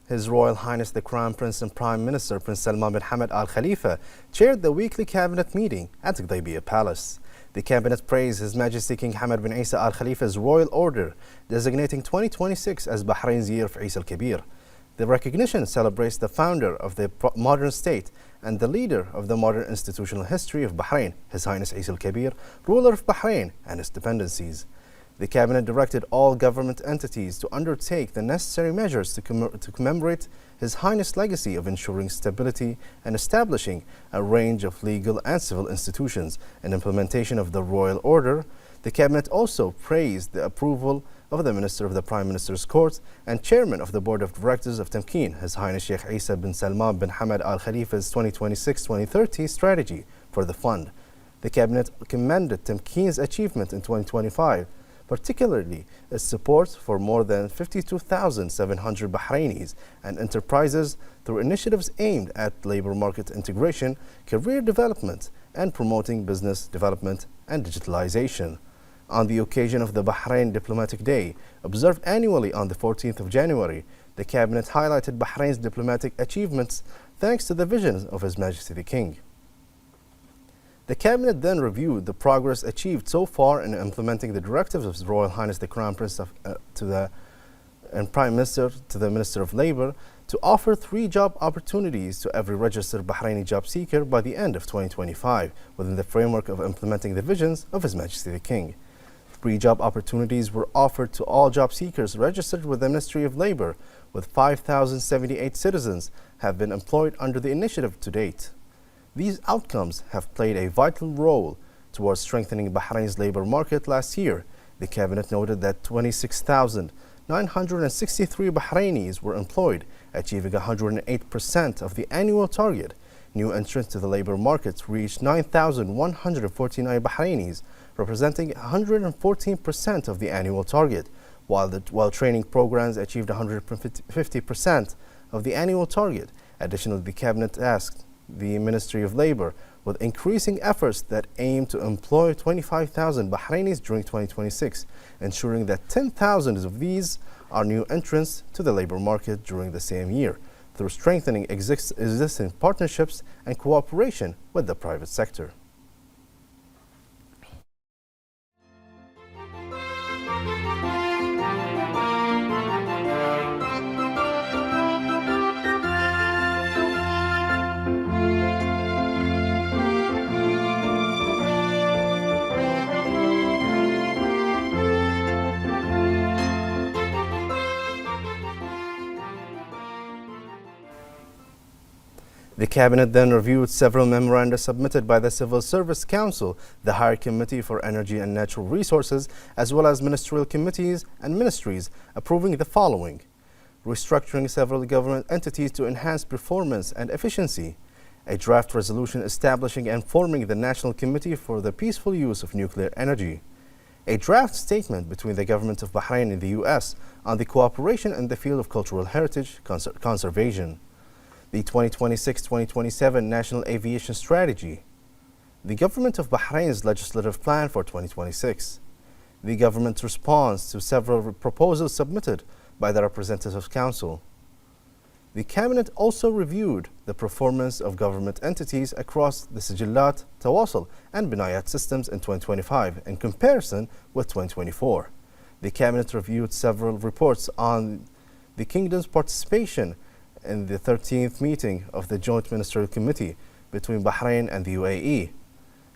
His Royal Highness the Crown Prince and Prime Minister Prince Salman bin Hamad Al Khalifa chaired the weekly cabinet meeting at the Palace. The cabinet praised His Majesty King Hamad bin Isa Al Khalifa's royal order, designating 2026 as Bahrain's year of Isa al-Kabir. The recognition celebrates the founder of the modern state and the leader of the modern institutional history of Bahrain, His Highness Isa al-Kabir, ruler of Bahrain and its dependencies. The cabinet directed all government entities to undertake the necessary measures to commemorate His Highness' legacy of ensuring stability and establishing a range of legal and civil institutions and implementation of the royal order. The cabinet also praised the approval of the Minister of the Prime Minister's Court and Chairman of the Board of Directors of Tamkeen, His Highness Sheikh Isa bin Salman bin Hamad Al Khalifa's 2026-2030 strategy for the fund. The cabinet commended Tamkeen's achievement in 2025, particularly its support for more than 52,700 Bahrainis and enterprises through initiatives aimed at labor market integration, career development, and promoting business development and digitalization. On the occasion of the Bahrain Diplomatic Day, observed annually on the 14th of January, the cabinet highlighted Bahrain's diplomatic achievements thanks to the vision of His Majesty the King. The cabinet then reviewed the progress achieved so far in implementing the directives of His Royal Highness the Crown Prince and Prime Minister to the Minister of Labor to offer 3 job opportunities to every registered Bahraini job seeker by the end of 2025 within the framework of implementing the visions of His Majesty the King. 3 job opportunities were offered to all job seekers registered with the Ministry of Labor, with 5,078 citizens have been employed under the initiative to date. These outcomes have played a vital role towards strengthening Bahrain's labor market last year. The cabinet noted that 26,963 Bahrainis were employed, achieving 108% of the annual target. New entrants to the labor market reached 9,149 Bahrainis, representing 114% of the annual target, while training programs achieved 150% of the annual target. Additionally, the cabinet tasked the Ministry of Labor with increasing efforts that aim to employ 25,000 Bahrainis during 2026, ensuring that 10,000 of these are new entrants to the labor market during the same year, through strengthening existing partnerships and cooperation with the private sector. The cabinet then reviewed several memoranda submitted by the Civil Service Council, the Higher Committee for Energy and Natural Resources, as well as ministerial committees and ministries, approving the following: restructuring several government entities to enhance performance and efficiency, a draft resolution establishing and forming the National Committee for the Peaceful Use of Nuclear Energy, a draft statement between the government of Bahrain and the U.S. on the cooperation in the field of cultural heritage conservation, the 2026-2027 National Aviation Strategy, the Government of Bahrain's legislative plan for 2026, the government's response to several proposals submitted by the Representative Council. The cabinet also reviewed the performance of government entities across the Sijillat, Tawasul, and Binayat systems in 2025 in comparison with 2024. The cabinet reviewed several reports on the kingdom's participation in the 13th meeting of the Joint Ministerial Committee between Bahrain and the UAE,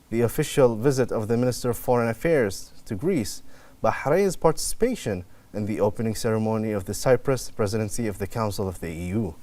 the official visit of the Minister of Foreign Affairs to Greece, Bahrain's participation in the opening ceremony of the Cyprus presidency of the Council of the EU.